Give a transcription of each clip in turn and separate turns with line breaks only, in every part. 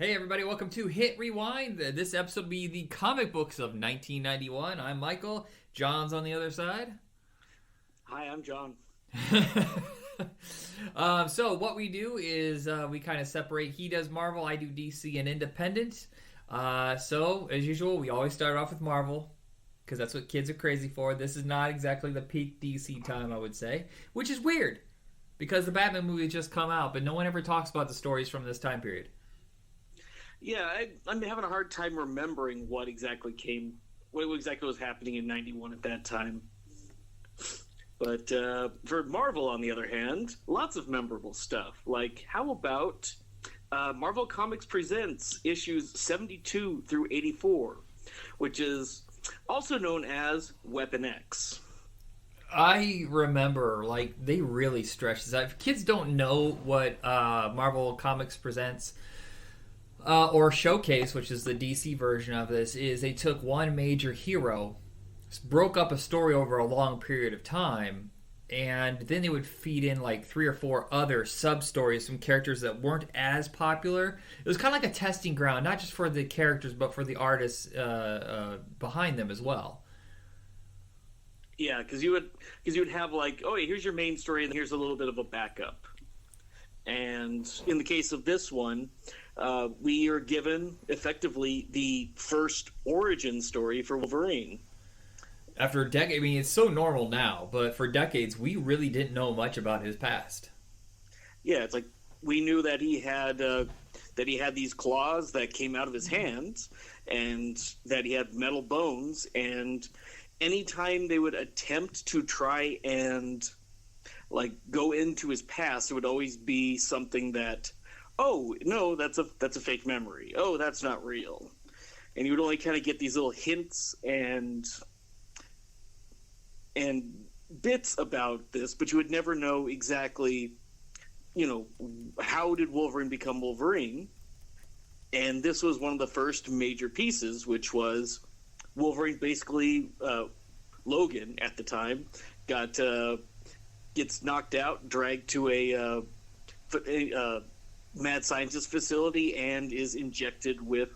Hey everybody, welcome to Hit Rewind. This episode will be the comic books of 1991. I'm Michael. John's on the other side.
Hi, I'm John.
So what we do is we kind of separate. He does Marvel, I do DC and Independent. So as usual, we always start off with Marvel because that's what kids are crazy for. This is not exactly the peak DC time, I would say, which is weird because the Batman movie just come out, but no one ever talks about the stories from this time period.
Yeah, I'm having a hard time remembering what exactly was happening in '91 at that time. But for Marvel, on the other hand, lots of memorable stuff. Like, how about Marvel Comics Presents issues 72 through 84, which is also known as Weapon X.
I remember, they really stretched this out. If kids don't know what Marvel Comics Presents or Showcase, which is the DC version of this, is they took one major hero, broke up a story over a long period of time, and then they would feed in like 3 or 4 other sub-stories from characters that weren't as popular. It was kind of like a testing ground, not just for the characters, but for the artists behind them as well.
Yeah, because you would have like, oh, here's your main story, and here's a little bit of a backup. And in the case of this one, we are given effectively the first origin story for Wolverine.
After a decade, I mean, it's so normal now, but for decades, we really didn't know much about his past.
Yeah, it's like we knew that he had these claws that came out of his hands, and that he had metal bones. And anytime they would attempt to try and go into his past, it would always be something that, oh no, that's a fake memory. Oh, that's not real. And you would only kind of get these little hints and bits about this, but you would never know exactly, how did Wolverine become Wolverine? And this was one of the first major pieces, which was Wolverine basically, Logan at the time, gets knocked out, dragged to a mad scientist facility, and is injected with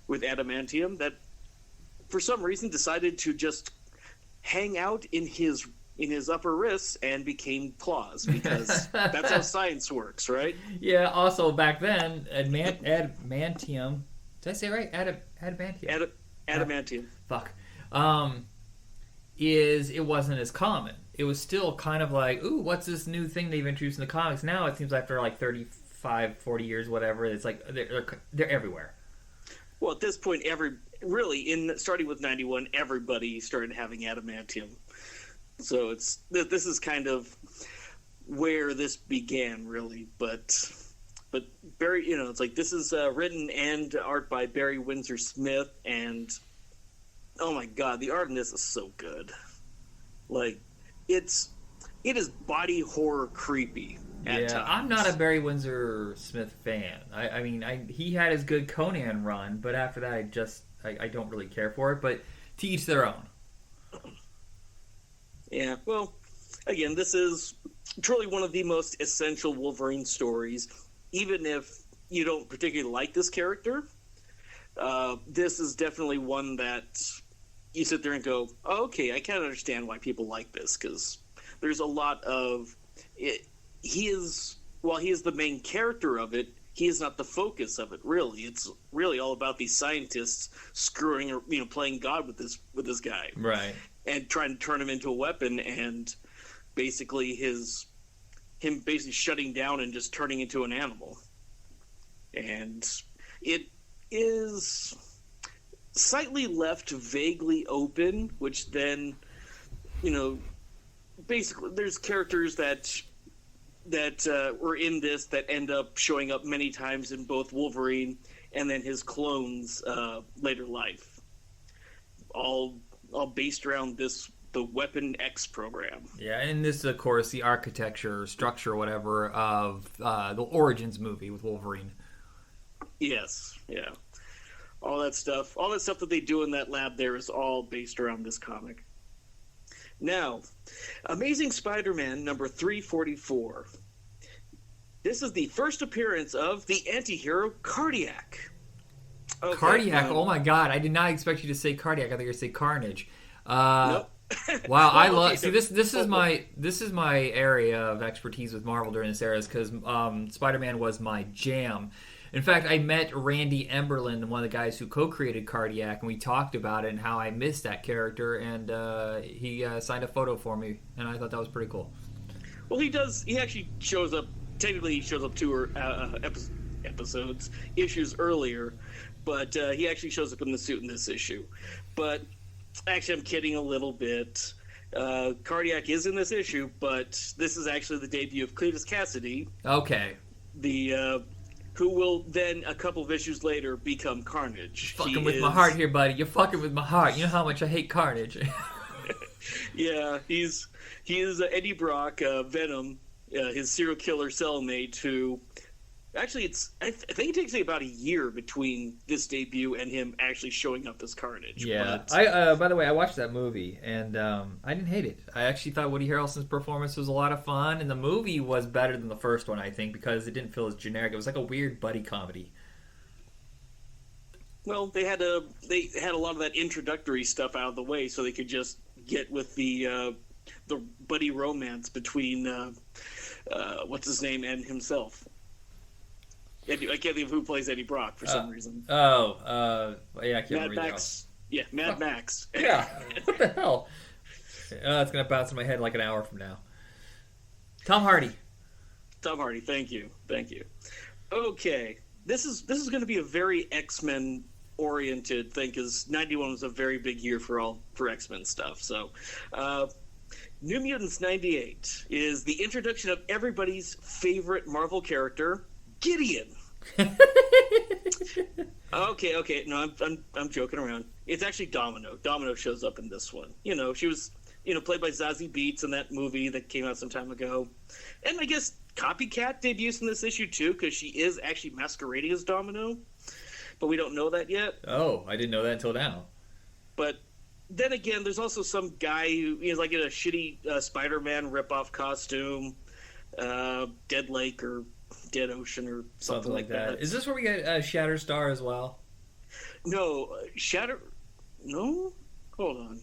adamantium that, for some reason, decided to just hang out in his upper wrists and became claws, because that's how science works, right?
Yeah. Also, back then, adamantium. Did I say it right? Adamantium.
Adamantium.
Fuck. It wasn't as common. It was still kind of like, ooh, what's this new thing they've introduced in the comics? Now it seems after 35, 40 years, whatever, it's like they're everywhere.
Well, at this point, starting with 91, everybody started having adamantium. So this is kind of where this began, really. But Barry, it's like this is written and art by Barry Windsor Smith, and oh my god, the art in this is so good. It is body horror creepy at times.
I'm not a Barry Windsor Smith fan. I mean, he had his good Conan run, but after that, I don't really care for it. But to each their own.
Yeah, well, again, this is truly one of the most essential Wolverine stories. Even if you don't particularly like this character, this is definitely one that you sit there and go, oh, okay, I can't understand why people like this, because there's a lot of it. While he is the main character of it, he is not the focus of it, really. It's really all about these scientists screwing or playing God with this guy,
right? And
trying to turn him into a weapon, and basically him basically shutting down and just turning into an animal. And it is slightly left vaguely open, which then, basically there's characters that were in this that end up showing up many times in both Wolverine and then his clones' later life, all based around the Weapon X program.
Yeah, and this is, of course, the architecture, structure, whatever, of the Origins movie with Wolverine.
Yes, yeah. All that stuff that they do in that lab there is all based around this comic. Now, Amazing Spider-Man number 344. this is the first appearance of the anti-hero Cardiac. Okay,
Cardiac. Oh my god! I did not expect you to say Cardiac. I thought you were going to say Carnage.
Nope.
Wow, I love. See, this is my area of expertise with Marvel during this era, is because Spider-Man was my jam. In fact, I met Randy Emberlin, one of the guys who co-created Cardiac, and we talked about it and how I missed that character, and he signed a photo for me, and I thought that was pretty cool.
Well, he does. He actually shows up. Technically, he shows up issues earlier, but he actually shows up in the suit in this issue. But actually, I'm kidding a little bit. Cardiac is in this issue, but this is actually the debut of Cletus Cassidy.
Okay.
Who will then, a couple of issues later, become Carnage.
You're fucking with my heart here, buddy. You're fucking with my heart. You know how much I hate Carnage.
Yeah, he's Eddie Brock, Venom, his serial killer cellmate, who... Actually, I think it takes me about a year between this debut and him actually showing up as Carnage.
Yeah. But... by the way, I watched that movie, and I didn't hate it. I actually thought Woody Harrelson's performance was a lot of fun, and the movie was better than the first one, I think, because it didn't feel as generic. It was like a weird buddy comedy.
Well, they had a lot of that introductory stuff out of the way, so they could just get with the buddy romance between what's his name and himself. I can't think of who plays Eddie Brock for some reason.
Yeah, I can't remember.
Max. Yeah, Mad Max.
Yeah, what the hell? It's gonna bounce in my head in like an hour from now. Tom Hardy.
Thank you. Okay, this is going to be a very X-Men oriented thing, because 91 was a very big year for X-Men stuff. So, New Mutants 98 is the introduction of everybody's favorite Marvel character, Gideon. Okay. No, I'm joking around. It's actually Domino. Domino shows up in this one. She was played by Zazie Beetz in that movie that came out some time ago, and I guess Copycat debuts in this issue too, because she is actually masquerading as Domino, but we don't know that yet.
Oh, I didn't know that until now.
But then again, there's also some guy who is like in a shitty Spider-Man ripoff costume, Dead Lake or Dead Ocean or something like that.
Is this where we get Shatterstar as well?
No, No? Hold on.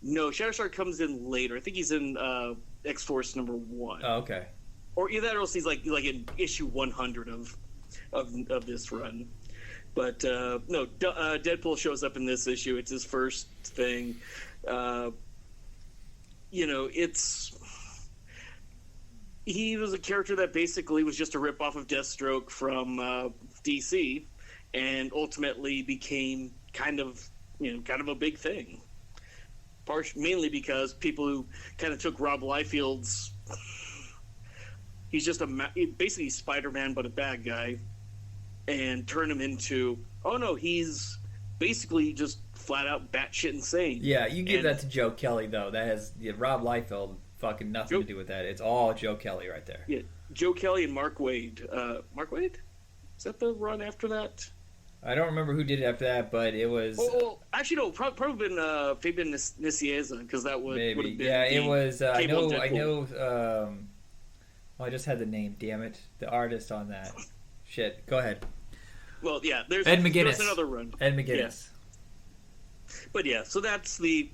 No, Shatterstar comes in later. I think he's in X-Force number 1.
Oh, okay.
Or either that or else he's like in issue 100 of this run. But no, Deadpool shows up in this issue. It's his first thing. He was a character that basically was just a ripoff of Deathstroke from DC, and ultimately became kind of a big thing. Mainly because people who kind of took Rob Liefeld's, he's just basically Spider-Man but a bad guy, and turned him into, oh no, he's basically just flat out batshit insane.
Yeah, you give that to Joe Kelly though. That has Rob Liefeld fucking nothing to do with that. It's all Joe Kelly right there.
Yeah, Joe Kelly and Mark Waid. Mark Waid? Is that the run after that?
I don't remember who did it after that, but it was...
actually, no, probably been Fabian Nicieza, because that would have been...
Yeah, it was... I know... I just had the name, damn it. The artist on that. Shit, go ahead.
Well, yeah, there's another run.
Ed McGuinness.
Yeah. But yeah, so that's the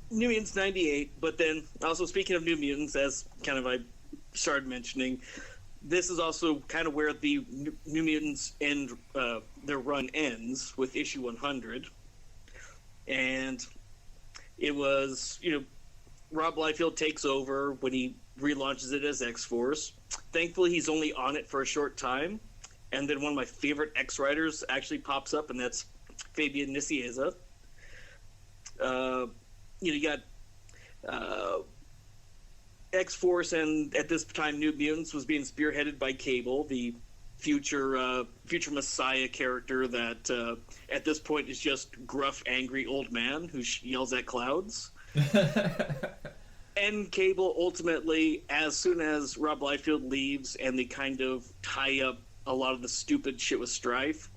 New Mutants 98, but then, also speaking of New Mutants, as kind of I started mentioning... This is also kind of where the New Mutants their run ends, with issue 100. And it was, Rob Liefeld takes over when he relaunches it as X-Force. Thankfully, he's only on it for a short time. And then one of my favorite X-Writers actually pops up, and that's Fabian Nicieza. You got... X-Force, and at this time New Mutants was being spearheaded by Cable, the future Messiah character that at this point is just gruff, angry old man who yells at clouds. And Cable ultimately, as soon as Rob Liefeld leaves and they kind of tie up a lot of the stupid shit with Strife,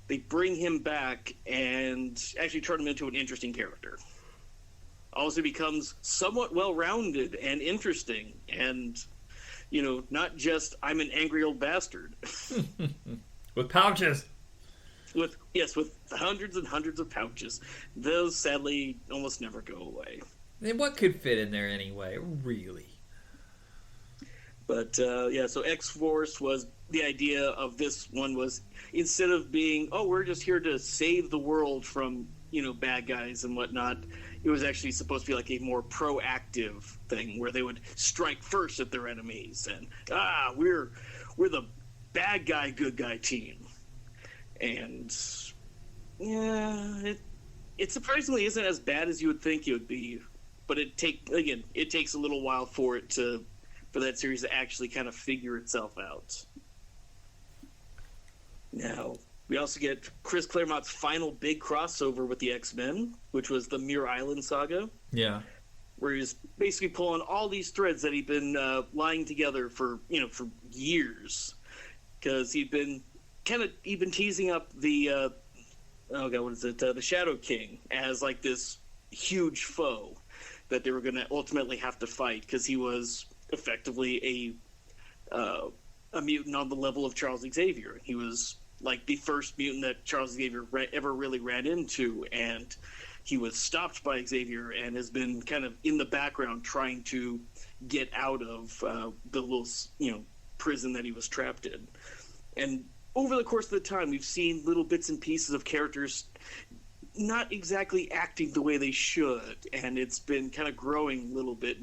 they bring him back and actually turn him into an interesting character. Also becomes somewhat well-rounded and interesting, and not just I'm an angry old bastard.
With pouches.
With hundreds and hundreds of pouches. Those, sadly, almost never go away.
And what could fit in there anyway, really?
But, so X-Force was... The idea of this one was, instead of being, we're just here to save the world from, bad guys and whatnot, it was actually supposed to be like a more proactive thing where they would strike first at their enemies and, we're the bad guy, good guy team. And, it surprisingly isn't as bad as you would think it would be, but it takes a little while for that series to actually kind of figure itself out. Now, we also get Chris Claremont's final big crossover with the X-Men, which was the Muir Island saga.
Yeah.
Where he was basically pulling all these threads that he'd been lying together for years. Because he'd been teasing up the, the Shadow King as like this huge foe that they were going to ultimately have to fight, because he was effectively a mutant on the level of Charles Xavier. He was like the first mutant that Charles Xavier ever really ran into, and he was stopped by Xavier and has been kind of in the background trying to get out of the little prison that he was trapped in. And over the course of the time, we've seen little bits and pieces of characters not exactly acting the way they should, and it's been kind of growing little bit.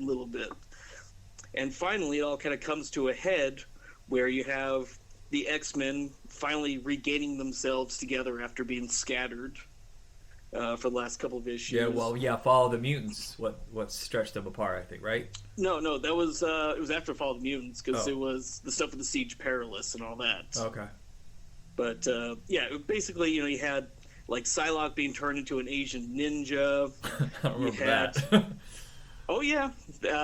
And finally, it all kind of comes to a head where you have the X-Men finally regaining themselves together after being scattered for the last couple of issues.
Follow the Mutants. What stretched them apart, I think, right?
No, that was it was after Follow the Mutants, because it was the stuff with the Siege Perilous and all that.
Okay.
But basically, you had like Psylocke being turned into an Asian ninja.
I don't remember that.
Oh yeah,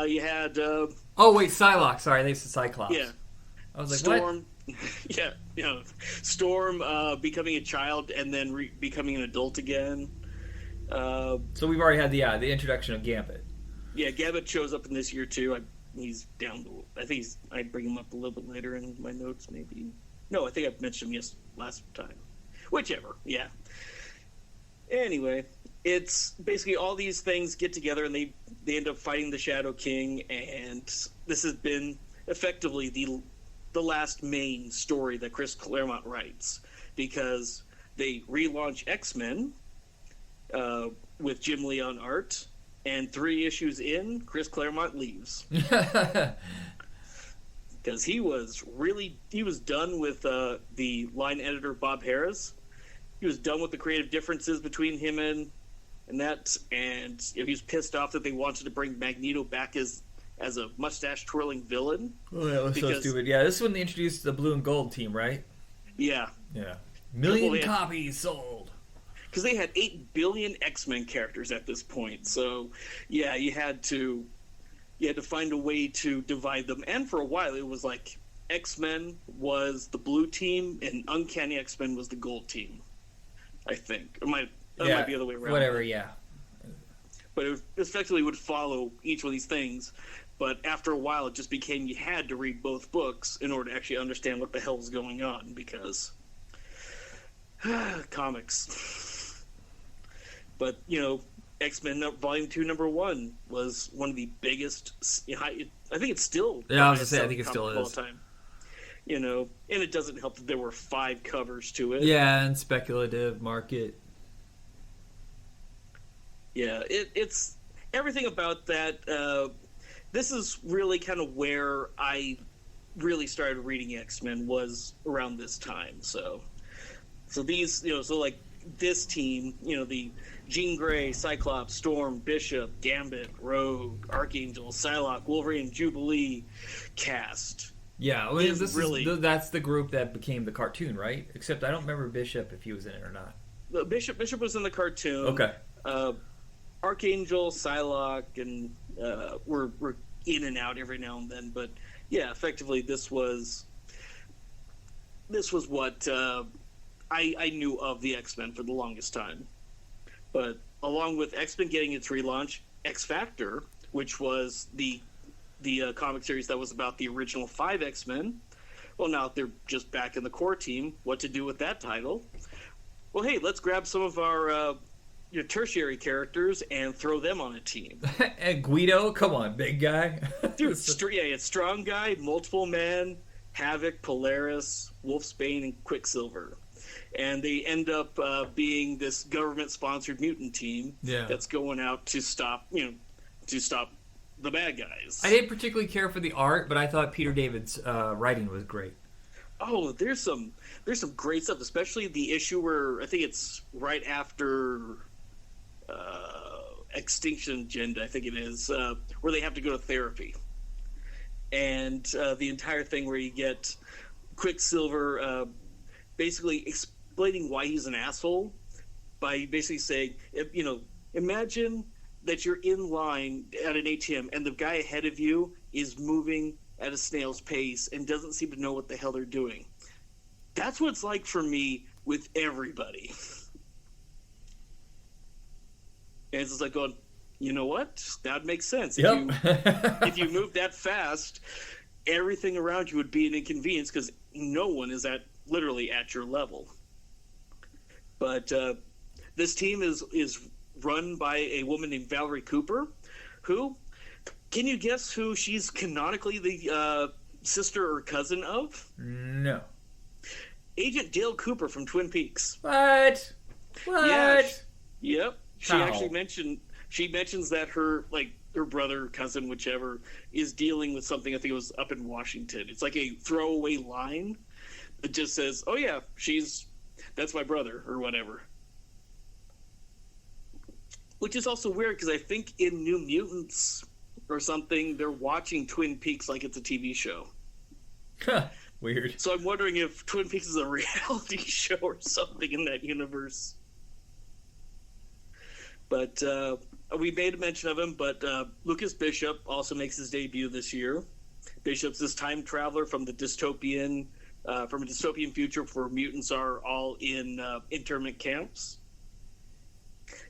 you had.
Oh wait, Psylocke. Sorry, they said Cyclops.
Yeah.
I was like,
Storm.
what?
Yeah, Storm becoming a child and then becoming an adult again.
So we've already had the introduction of Gambit.
Yeah, Gambit shows up in this year too. He's down. I think I bring him up a little bit later in my notes, maybe. No, I think I mentioned him last time. Whichever. Yeah. Anyway, it's basically all these things get together and they end up fighting the Shadow King, and this has been effectively the last main story that Chris Claremont writes, because they relaunch X-Men with Jim Lee on art, and 3 issues in, Chris Claremont leaves. Because he was done with the line editor Bob Harris. He was done with the creative differences between him and that, and he was pissed off that they wanted to bring Magneto back as a mustache-twirling villain.
Oh, that was so stupid. Yeah, this is when they introduced the blue and gold team, right?
Yeah.
Yeah. Million copies sold.
Because they had 8 billion X-Men characters at this point. So, yeah, you had to find a way to divide them. And for a while, it was like X-Men was the blue team and Uncanny X-Men was the gold team, I think. It might be the other way around.
Whatever, yeah.
But it effectively would follow each one of these things. But after a while, it just became you had to read both books in order to actually understand what the hell's going on, because comics. But, X-Men Volume 2, Number 1 was one of the biggest. I think it's still.
Yeah, I was going to say, I think it still is.
All the time. And it doesn't help that there were 5 covers to it.
Yeah, and speculative market.
Yeah, it's everything about that. This is really kind of where I really started reading X-Men, was around this time. So these, like this team, the Jean Grey, Cyclops, Storm, Bishop, Gambit, Rogue, Archangel, Psylocke, Wolverine, Jubilee cast.
Yeah, that's the group that became the cartoon, right? Except I don't remember Bishop, if he was in it or not.
Bishop was in the cartoon.
Okay.
Archangel, Psylocke, and were in and out every now and then, but yeah, effectively this was what I knew of the X-Men for the longest time. But along with X-Men getting its relaunch, X Factor, which was the the comic series that was about the original 5 X-Men. Well, now they're just back in the core team. What to do with that title? Well, hey, let's grab some of our tertiary characters and throw them on a team.
And Guido, come on, big guy.
Dude, it's Strong Guy, Multiple Man, Havoc, Polaris, Wolfsbane, and Quicksilver. And they end up being this government-sponsored mutant team that's going out to stop the bad guys.
I didn't particularly care for the art, but I thought Peter David's writing was great.
Oh, there's some great stuff, especially the issue where I think it's right after Extinction Agenda, I think it is, where they have to go to therapy. And the entire thing where you get Quicksilver basically explaining why he's an asshole by basically saying, imagine that you're in line at an ATM and the guy ahead of you is moving at a snail's pace and doesn't seem to know what the hell they're doing. That's what it's like for me with everybody. And it's just like going, you know what? That makes sense.
Yep.
If you move that fast, everything around you would be an inconvenience because no one is literally at your level. But this team is run by a woman named Valerie Cooper, who, can you guess who she's canonically the sister or cousin of?
No.
Agent Dale Cooper from Twin Peaks.
What?
Yeah, yep. She mentions that her brother, cousin, whichever, is dealing with something. I think it was up in Washington. It's like a throwaway line that just says, "Oh yeah, that's my brother," or whatever. Which is also weird because I think in New Mutants or something, they're watching Twin Peaks like it's a TV show.
Weird.
So I'm wondering if Twin Peaks is a reality show or something in that universe. But we made a mention of him, but Lucas Bishop also makes his debut this year. Bishop's this time traveler from a dystopian future where mutants are all in internment camps.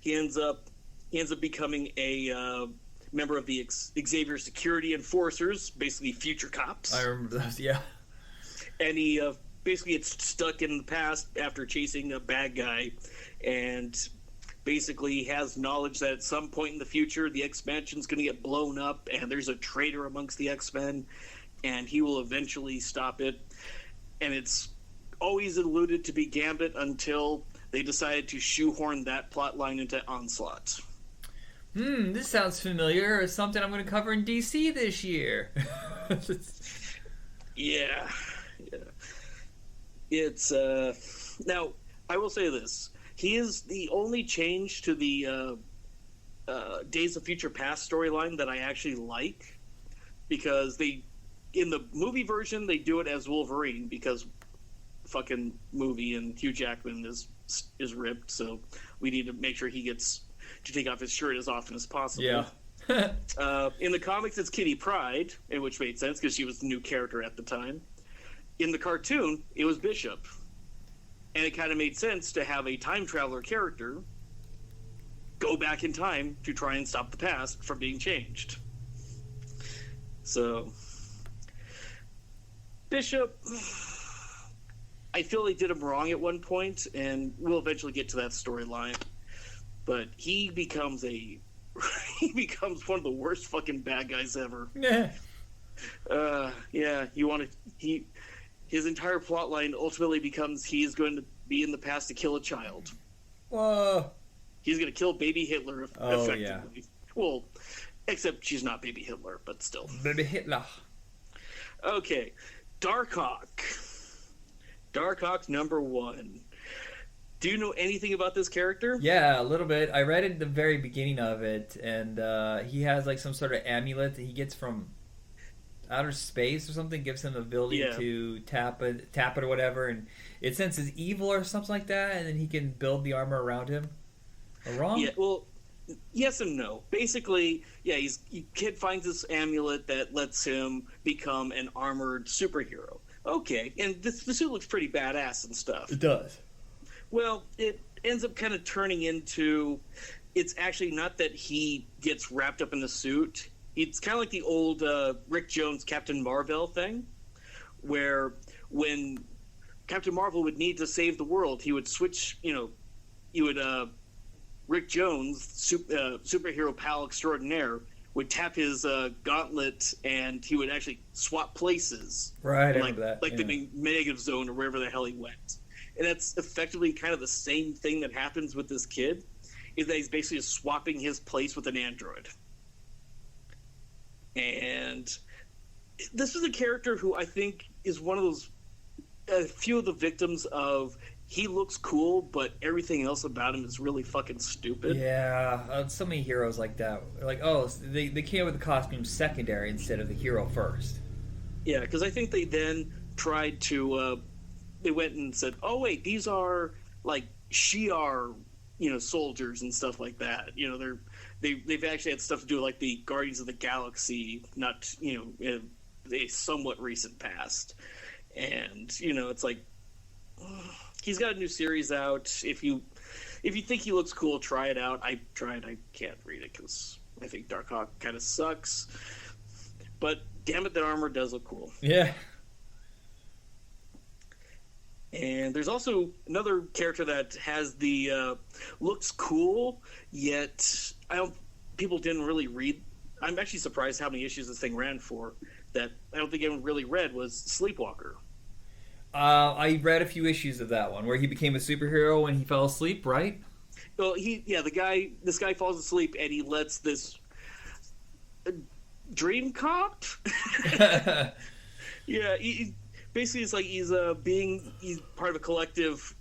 He ends up becoming a member of the Xavier Security Enforcers, basically future cops.
I remember those, yeah.
And he basically gets stuck in the past after chasing a bad guy, and basically has knowledge that at some point in the future the X-Mansion's going to get blown up, and there's a traitor amongst the X-Men, and he will eventually stop it. And it's always alluded to be Gambit until they decided to shoehorn that plot line into Onslaught.
This sounds familiar. It's something I'm going to cover in DC this year.
Yeah. It's now I will say this: he is the only change to the Days of Future Past storyline that I actually like, because in the movie version they do it as Wolverine because fucking movie and Hugh Jackman is ripped, so we need to make sure he gets to take off his shirt as often as possible.
Yeah.
In the comics, it's Kitty Pryde, which made sense because she was the new character at the time. In the cartoon, it was Bishop. And it kind of made sense to have a time traveler character go back in time to try and stop the past from being changed. So, Bishop, I feel they did him wrong at one point, and we'll eventually get to that storyline. But he becomes one of the worst fucking bad guys ever.
Yeah.
His entire plot line ultimately becomes he is going to be in the past to kill a child.
Whoa.
He's going to kill baby Hitler effectively.
Yeah.
Well, except she's not baby Hitler, but still.
Baby Hitler.
Okay. Darkhawk. Darkhawk #1. Do you know anything about this character?
Yeah, a little bit. I read it at the very beginning of it, and he has like some sort of amulet that he gets from outer space or something, gives him the ability to tap it or whatever, and it senses evil or something like that, and then he can build the armor around him. Am I wrong?
Yeah, well, yes and no. Basically, yeah, kid finds this amulet that lets him become an armored superhero. Okay, and the suit looks pretty badass and stuff.
It does.
Well, it ends up kind of turning into, it's actually not that he gets wrapped up in the suit. It's kind of like the old Rick Jones Captain Marvel thing, where when Captain Marvel would need to save the world, he would switch. Rick Jones, superhero pal extraordinaire, would tap his gauntlet, and he would actually swap places.
Right, I remember that.
Like the negative zone or wherever the hell he went. And that's effectively kind of the same thing that happens with this kid, is that he's basically just swapping his place with an android. And this is a character who I think is one of those, a few of the victims of, he looks cool, but everything else about him is really fucking stupid.
Yeah, so many heroes like that. Like, they came with the costume secondary instead of the hero first.
Yeah, because I think they then tried to, they went and said, oh wait, these are like Shi'ar, soldiers and stuff like that. They've actually had stuff to do with like the Guardians of the Galaxy, not in a somewhat recent past. And it's like, he's got a new series out. If you think he looks cool, try it out. I tried. I can't read it because I think Darkhawk kind of sucks. But damn it, that armor does look cool.
Yeah.
And there's also another character that has the looks cool, yet people didn't really read. I'm actually surprised how many issues this thing ran for. That I don't think anyone really read was Sleepwalker.
I read a few issues of that one where he became a superhero when he fell asleep, right?
Well, this guy falls asleep and he lets this dream cop. Yeah, basically it's like he's part of a collective,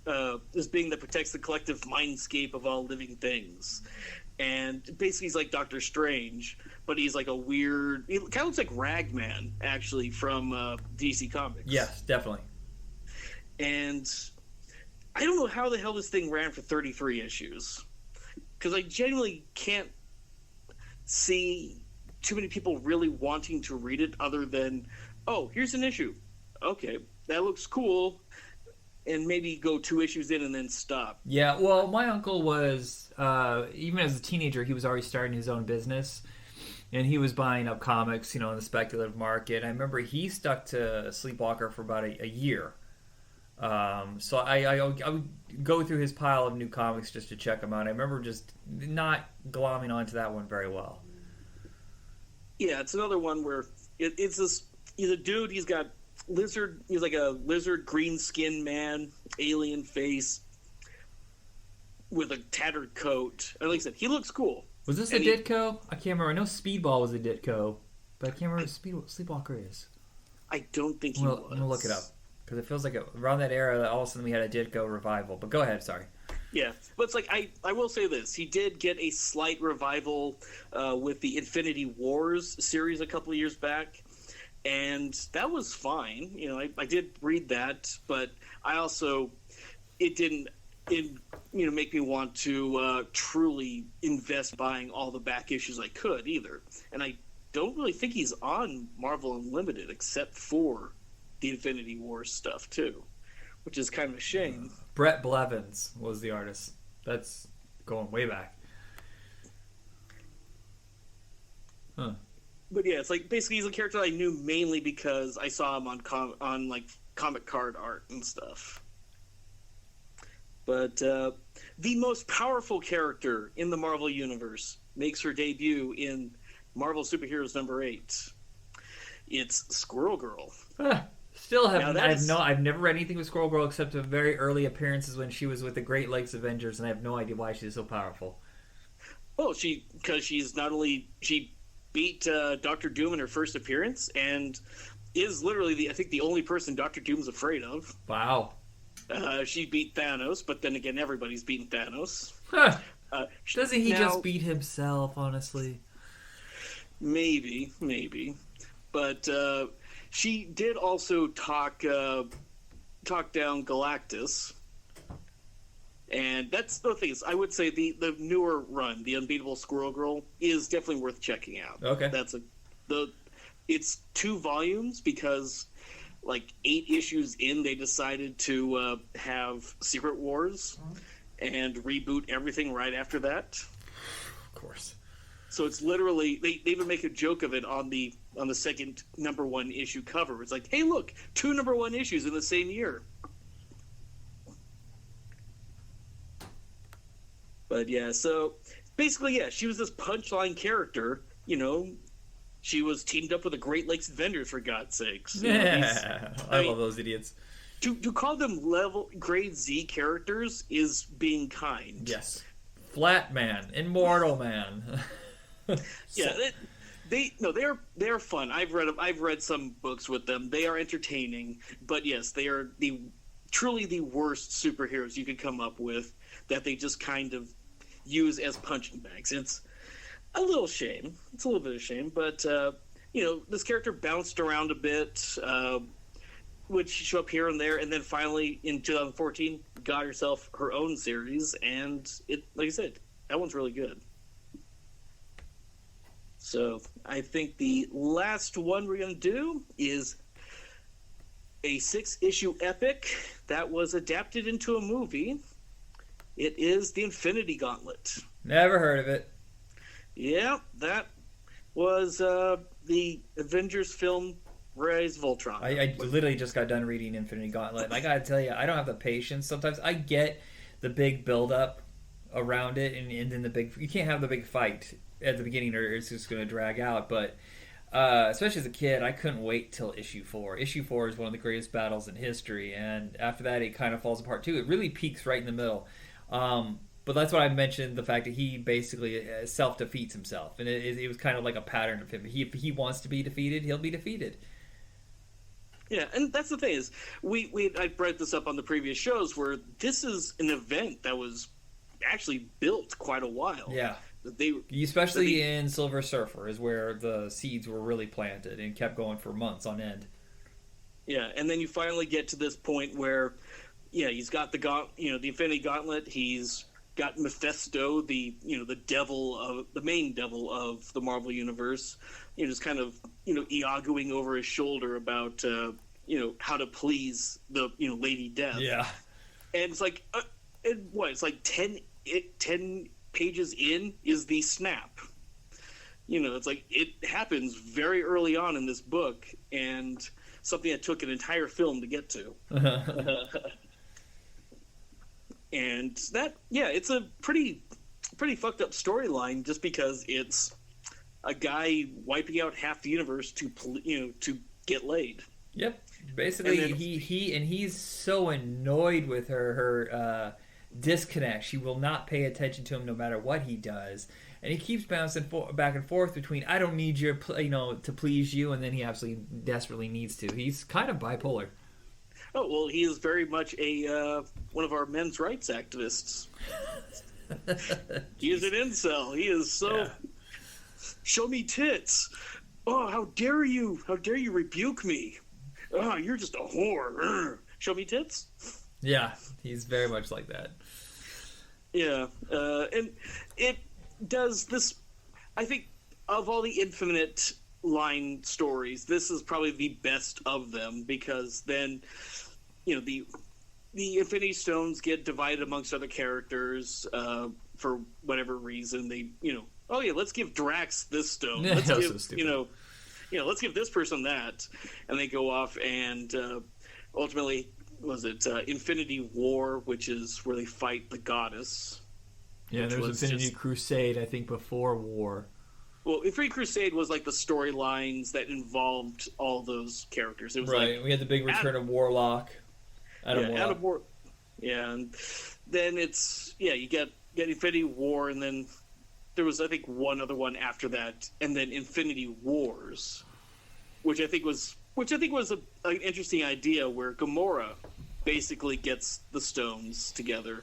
this being that protects the collective mindscape of all living things. And basically he's like Doctor Strange, but he's like a weird, he kind of looks like Ragman, actually, from DC Comics.
Yes, definitely.
And I don't know how the hell this thing ran for 33 issues. Because I genuinely can't see too many people really wanting to read it other than, oh, here's an issue. Okay, that looks cool. And maybe go 2 issues in and then stop.
Yeah, well, my uncle was, even as a teenager, he was already starting his own business. And he was buying up comics, in the speculative market. I remember he stuck to Sleepwalker for about a year. So I would go through his pile of new comics just to check them out. I remember just not glomming onto that one very well.
Yeah, it's another one where he's a dude, he's got he's like a lizard green skinned man, alien face, with a tattered coat. And like I said, he looks cool.
Was this a Ditko? I can't remember. I know Speedball was a Ditko, but I can't remember what Sleepwalker is.
I don't think he was.
I'm going to look it up. Because it feels like around that era, all of a sudden we had a Ditko revival. But go ahead, sorry.
Yeah, but it's like, I will say this. He did get a slight revival with the Infinity Wars series a couple of years back. And that was fine. I did read that. But I also, it didn't make me want to truly invest buying all the back issues I could either. And I don't really think he's on Marvel Unlimited except for the Infinity Wars stuff too, which is kind of a shame.
Brett Blevins was the artist. That's going way back. Huh.
But yeah, it's like basically he's a character I knew mainly because I saw him on like comic card art and stuff. But the most powerful character in the Marvel Universe makes her debut in Marvel Superheroes number 8. It's Squirrel Girl.
I've never read anything with Squirrel Girl except the very early appearances when she was with the Great Lakes Avengers, and I have no idea why she's so powerful.
Well, because she's not only she beat Doctor Doom in her first appearance, and is literally I think the only person Doctor Doom's afraid of.
Wow.
She beat Thanos, but then again, everybody's beaten Thanos.
Huh. Doesn't he just beat himself? Honestly,
maybe, but. She did also talk down Galactus, and that's the thing. I would say the newer run, the Unbeatable Squirrel Girl, is definitely worth checking out.
Okay,
it's 2 volumes because like 8 issues in, they decided to have Secret Wars and reboot everything right after that.
Of course.
So it's literally they even make a joke of it on the second #1 issue cover. It's like, hey, look, 2 #1 issues in the same year. But yeah, so basically, yeah, she was this punchline character. She was teamed up with the Great Lakes Vendors, for God's sakes.
Yeah, I love those idiots.
To call them grade Z characters is being kind.
Yes, Flat Man, Immortal Man.
Yeah, they're fun. I've read some books with them. They are entertaining, but yes, they are truly the worst superheroes you could come up with that they just kind of use as punching bags. It's a little shame. It's a little bit of shame, but this character bounced around a bit, would show up here and there, and then finally in 2014 got herself her own series, and it, like I said, that one's really good. So I think the last one we're going to do is a 6-issue epic that was adapted into a movie. It is the Infinity Gauntlet.
Never heard of it.
Yeah, that was the Avengers film Rise of Ultron.
I literally just got done reading Infinity Gauntlet, and I gotta tell you, I don't have the patience. Sometimes I get the big build-up around it, and then you can't have the big fight at the beginning or it's just going to drag out. But especially as a kid, I couldn't wait till issue 4. Issue 4 is one of the greatest battles in history, and after that it kind of falls apart too. It really peaks right in the middle. But that's what I mentioned, the fact that he basically self-defeats himself, and it was kind of like a pattern of him. If he wants to be defeated, he'll be defeated.
Yeah, and that's the thing is, I brought this up on the previous shows where this is an event that was actually built quite a while.
Yeah. Especially in Silver Surfer is where the seeds were really planted and kept going for months on end.
Yeah, and then you finally get to this point where, he's got the Infinity Gauntlet. He's got Mephisto, the main devil of the Marvel universe. Just kind of Iagoing over his shoulder about how to please the Lady Death.
Yeah,
and it's like, it's like 10 pages in is the snap. It's like it happens very early on in this book, and something that took an entire film to get to. And that, it's a pretty fucked up storyline, just because it's a guy wiping out half the universe to get laid.
Yep. Basically, he's so annoyed with her disconnect. She will not pay attention to him no matter what he does, and he keeps bouncing back and forth between I don't need your to please you, and then he absolutely desperately needs to. He's kind of bipolar.
Oh well, he is very much a one of our men's rights activists. He is an incel. He is so. Yeah. Show me tits. Oh, how dare you? How dare you rebuke me? Oh, you're just a whore. Show me tits.
Yeah, he's very much like that.
Yeah, and it does this. I think of all the Infinite line stories, this is probably the best of them, because then, the Infinity Stones get divided amongst other characters for whatever reason. They, oh yeah, let's give Drax this stone. Let's give, so let's give this person that, and they go off and ultimately. Was it Infinity War, which is where they fight the goddess?
Yeah, there was Infinity Crusade, I think, before War.
Well, Infinity Crusade was like the storylines that involved all those characters. It was
right. We had the big return of Warlock.
Adam Warlock. Yeah, and then it's you get Infinity War, and then there was I think one other one after that, and then Infinity Wars, which I think was an interesting idea, where Gamora basically gets the stones together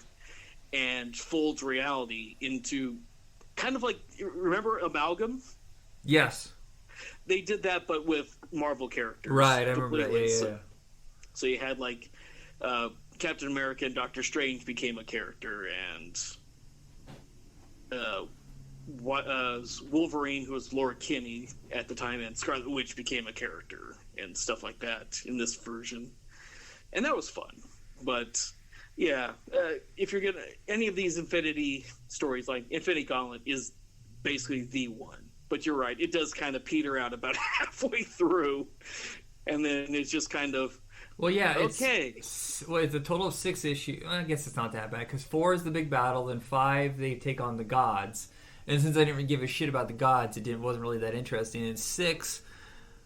and folds reality into kind of like, remember Amalgam?
Yes.
They did that, but with Marvel characters.
Right, I remember that. Yeah.
So you had like Captain America and Doctor Strange became a character, and Wolverine, who was Laura Kinney at the time, and Scarlet Witch became a character and stuff like that in this version, and that was fun. But if you're gonna any of these Infinity stories, like Infinity Gauntlet is basically the one. But you're right, it does kind of peter out about halfway through, and then it's just kind of
well, yeah,
okay.
It's a total of 6 issues. I guess it's not that bad because 4 is the big battle, then 5 they take on the gods. And since I didn't really give a shit about the gods, wasn't really that interesting. And 6,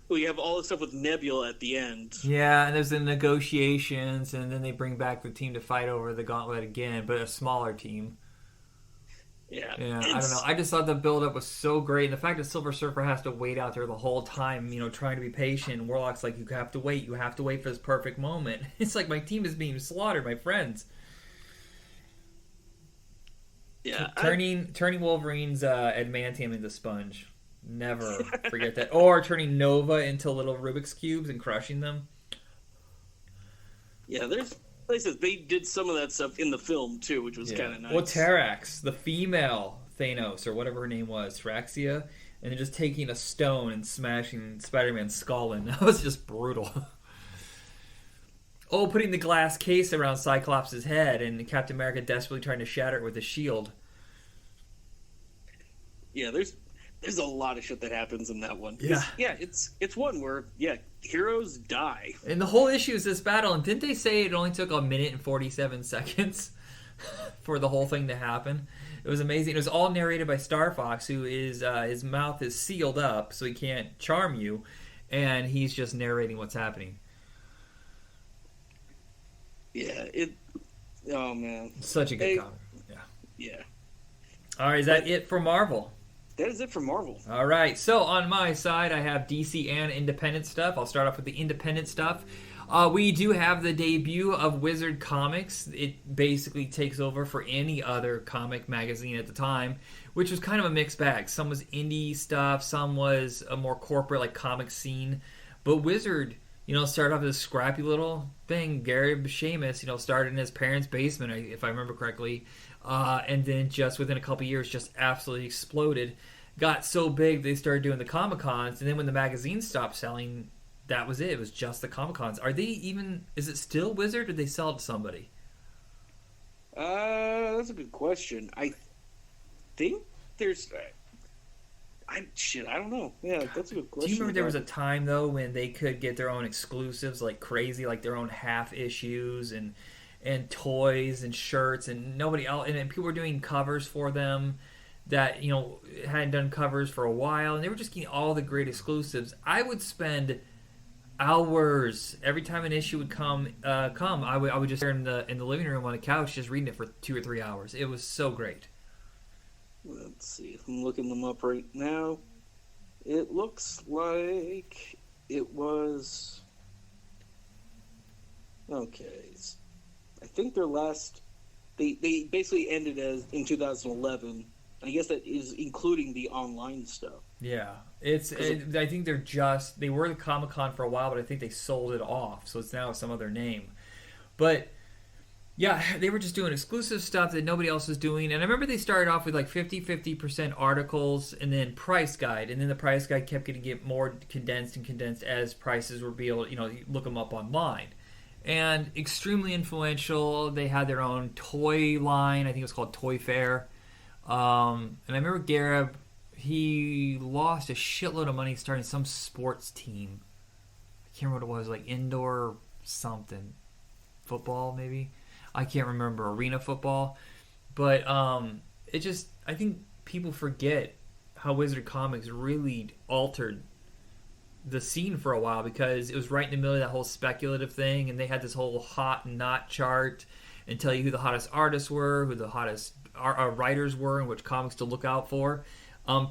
we have all the stuff with Nebula at the end.
Yeah, and there's the negotiations, and then they bring back the team to fight over the gauntlet again, but a smaller team.
Yeah,
I don't know. I just thought the build-up was so great. And the fact that Silver Surfer has to wait out there the whole time, trying to be patient. And Warlock's like, you have to wait. You have to wait for this perfect moment. It's like my team is being slaughtered, my friends.
Yeah,
turning Wolverine's adamantium into sponge. Never forget that. Or turning Nova into little Rubik's Cubes and crushing them.
Yeah, there's places they did some of that stuff in the film too, which was kind of nice.
Well, Terax, the female Thanos or whatever her name was, Traxia, and then just taking a stone and smashing Spider-Man's skull in. That was just brutal. Oh, putting the glass case around Cyclops' head and Captain America desperately trying to shatter it with a shield.
Yeah, there's a lot of shit that happens in that one.
Yeah.
Yeah, it's one where, heroes die.
And the whole issue is this battle, and didn't they say it only took 1 minute and 47 seconds for the whole thing to happen? It was amazing. It was all narrated by Star Fox, who is, his mouth is sealed up so he can't charm you, and he's just narrating what's happening.
Yeah, oh man.
Such a good comic.
Yeah.
Alright, is that it for Marvel?
That is it for Marvel.
All right, so on my side, I have DC and independent stuff. I'll start off with the independent stuff. We do have the debut of Wizard Comics. It basically takes over for any other comic magazine at the time, which was kind of a mixed bag. Some was indie stuff, some was a more corporate, like comic scene. But Wizard, started off as a scrappy little thing. Gary Bashamus, started in his parents' basement, if I remember correctly. And then just within a couple years, just absolutely exploded. Got so big they started doing the Comic-Cons, and then when the magazine stopped selling, that was it. It was just the Comic-Cons. Is it still Wizard, or did they sell it to somebody?
That's a good question. I think there's... I don't know. Yeah, that's a good question.
Do you remember there was a time, though, when they could get their own exclusives like crazy, like their own half issues and toys and shirts, and nobody else, and people were doing covers for them that hadn't done covers for a while, and they were just getting all the great exclusives. I would spend hours every time an issue would come. I would just sit in the living room on the couch just reading it for 2 or 3 hours. It was so great.
Let's see. I'm looking them up right now. It looks like it was okay. I think their last they basically ended as in 2011. I guess that is including the online stuff.
Yeah, I think they were the Comic-Con for a while, but I think they sold it off, so it's now some other name. But yeah, they were just doing exclusive stuff that nobody else was doing. And I remember they started off with like 50% articles and then price guide, and then the price guide kept getting more condensed as prices were able, you look them up online. And extremely influential. They had their own toy line. I think it was called Toy Fair. And I remember Gareb, he lost a shitload of money starting some sports team. I can't remember what it was, like indoor something. Football, maybe? I can't remember. Arena football. But I think people forget how Wizard Comics really altered the scene for a while, because it was right in the middle of that whole speculative thing, and they had this whole hot and not chart and tell you who the hottest artists were, who the hottest writers were, and which comics to look out for.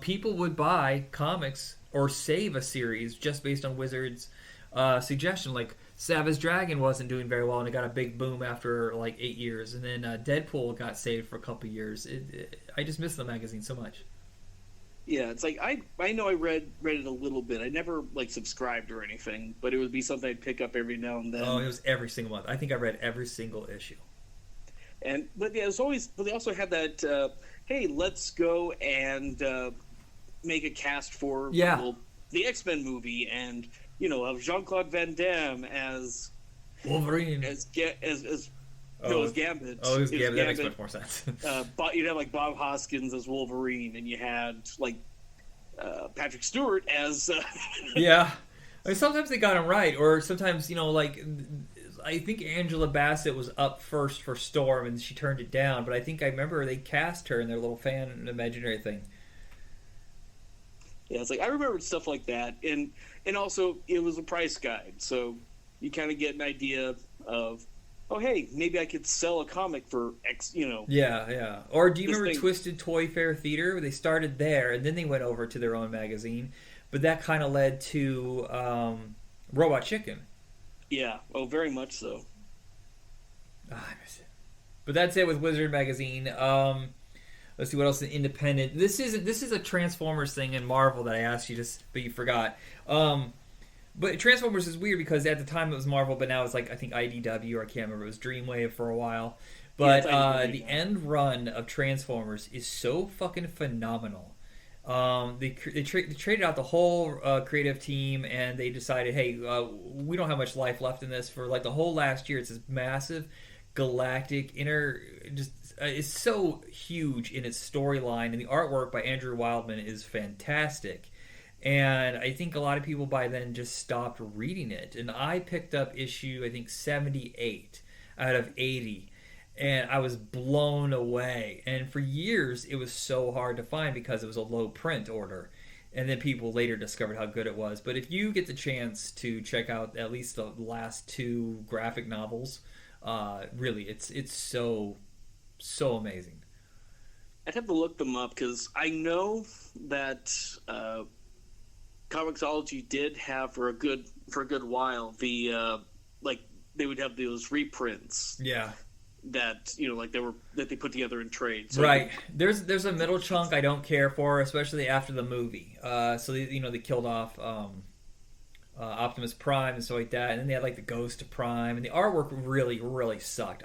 People would buy comics or save a series just based on Wizard's suggestion. Like Savage Dragon wasn't doing very well, and it got a big boom after like 8 years, and then Deadpool got saved for a couple years. I just miss the magazine so much.
Yeah, it's like I know I read it a little bit. I never like subscribed or anything, but it would be something I'd pick up every now and then.
Oh, it was every single month. I think I read every single issue.
But yeah, it was always. But they also had that. Hey, let's go and make a cast for the X-Men movie, and of Jean-Claude Van Damme as
Wolverine,
as No, it was Gambit.
Oh, it was Gambit. That makes much more sense.
But you'd have like Bob Hoskins as Wolverine, and you had like Patrick Stewart as.
Yeah, I mean, sometimes they got him right, or sometimes like I think Angela Bassett was up first for Storm, and she turned it down. But I remember they cast her in their little fan imaginary thing.
Yeah, it's like I remembered stuff like that, and also it was a price guide, so you kind of get an idea of, oh hey, maybe I could sell a comic for X,
Yeah. Or do you remember Twisted Toy Fair Theater? They started there, and then they went over to their own magazine, but that kind of led to Robot Chicken.
Yeah, oh, very much so.
I miss it. But that's it with Wizard Magazine. Let's see what else is independent. This is a Transformers thing in Marvel that I asked you but you forgot. But Transformers is weird because at the time it was Marvel, but now it's like I think IDW, or I can't remember. It was Dreamwave for a while. But the end run of Transformers is so fucking phenomenal. They traded out the whole creative team, and they decided, hey, we don't have much life left in this for like the whole last year. It's this massive galactic it's so huge in its storyline, and the artwork by Andrew Wildman is fantastic. And I think a lot of people by then just stopped reading it. And I picked up issue, I think, 78 out of 80. And I was blown away. And for years, it was so hard to find because it was a low print order. And then people later discovered how good it was. But if you get the chance to check out at least the last two graphic novels, really, it's so amazing.
I'd have to look them up because I know that Comixology did have for a good while the like they would have those reprints.
Yeah.
That that they put together in trade. So
right. There's a middle chunk I don't care for, especially after the movie. So they killed off Optimus Prime and stuff like that, and then they had like the Ghost of Prime, and the artwork really, really sucked.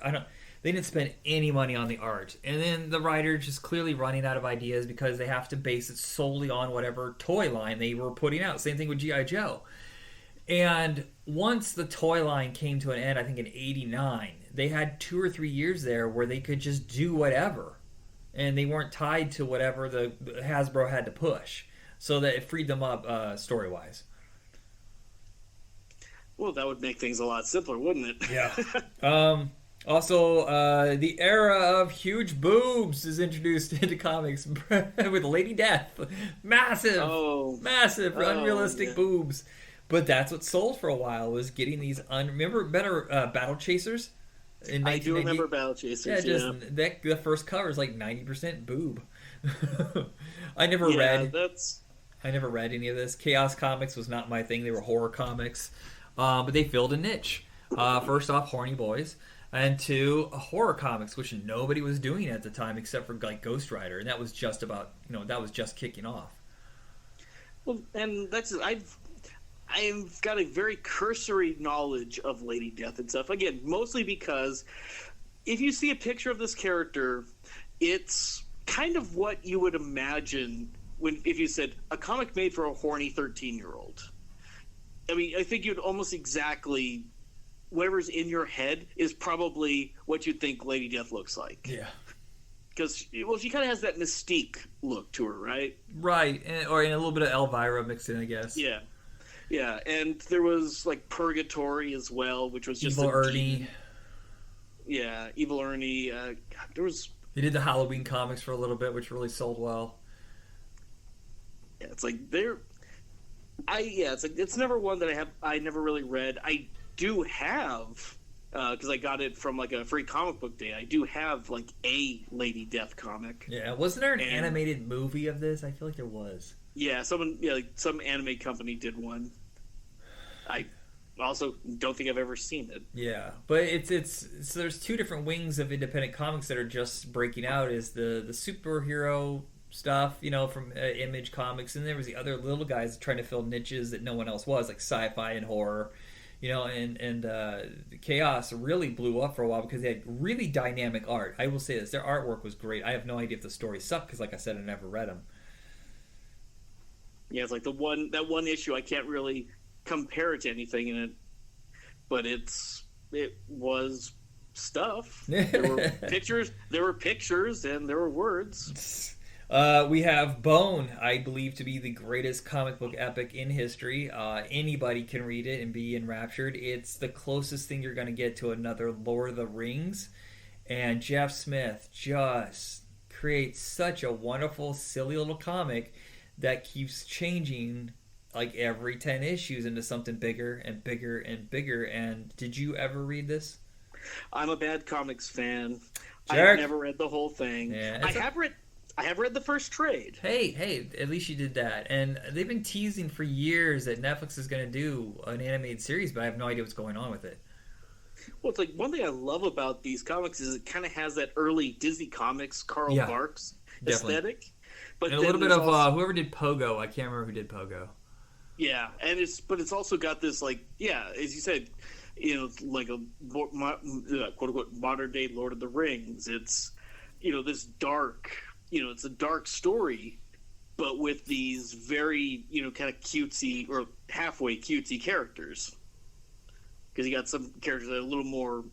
They didn't spend any money on the art, and then the writer's just clearly running out of ideas because they have to base it solely on whatever toy line they were putting out. Same thing with G.I. Joe. And once the toy line came to an end, I think in '89, they had 2 or 3 years there where they could just do whatever, and they weren't tied to whatever the Hasbro had to push, so that it freed them up story-wise.
Well, that would make things a lot simpler, wouldn't it?
Yeah. Also, the era of huge boobs is introduced into comics with Lady Death. Massive, unrealistic boobs. But that's what sold for a while, was getting these... remember Battle Chasers?
I do remember Battle Chasers,
the first cover is like 90% boob. I never read any of this. Chaos Comics was not my thing. They were horror comics. But they filled a niche. First off, horny boys. And 2, horror comics, which nobody was doing at the time except for like Ghost Rider. And that was just about, that was just kicking off.
Well, and I've got a very cursory knowledge of Lady Death and stuff. Again, mostly because if you see a picture of this character, it's kind of what you would imagine if you said a comic made for a horny 13-year-old. I mean, I think you'd almost exactly... whatever's in your head is probably what you think Lady Death looks like.
Yeah.
Because, she kind of has that mystique look to her, right?
Right. Or a little bit of Elvira mixed in, I guess.
Yeah. Yeah, and there was, like, Purgatory as well, which was just...
Evil Ernie.
Yeah, Evil Ernie. There was...
He did the Halloween comics for a little bit, which really sold well.
Yeah, it's like, it's never one that I never really read. I do have, because I got it from like a free comic book day, I do have like a Lady Death comic.
Yeah, wasn't there an animated movie of this? I feel like there was.
Yeah, some anime company did one. I also don't think I've ever seen it.
Yeah, but so there's 2 different wings of independent comics that are just breaking out. Is the superhero stuff, from Image Comics, and there was the other little guys trying to fill niches that no one else was, like sci-fi and horror. And Chaos really blew up for a while because they had really dynamic art. I will say this, their artwork was great. I have no idea if the stories suck because, like I said, I never read them.
Yeah, it's like that one issue, I can't really compare it to anything in it, but it was stuff. There were pictures. There were pictures, and there were words.
We have Bone, I believe to be the greatest comic book epic in history. Anybody can read it and be enraptured. It's the closest thing you're going to get to another Lord of the Rings. And Jeff Smith just creates such a wonderful, silly little comic that keeps changing like every 10 issues into something bigger and bigger and bigger. And did you ever read this?
I'm a bad comics fan.
Jerk.
I've never read the whole thing.
Yeah,
I have read the first trade.
Hey, at least you did that. And they've been teasing for years that Netflix is going to do an animated series, but I have no idea what's going on with it.
Well, it's like one thing I love about these comics is it kind of has that early Disney Comics, Carl Barks aesthetic. But
and a little bit of whoever did Pogo. I can't remember who did Pogo.
Yeah, and it's also got this like as you said, like a quote unquote modern day Lord of the Rings. It's this dark. It's a dark story, but with these very, kind of cutesy or halfway cutesy characters. Because you got some characters that are a little more,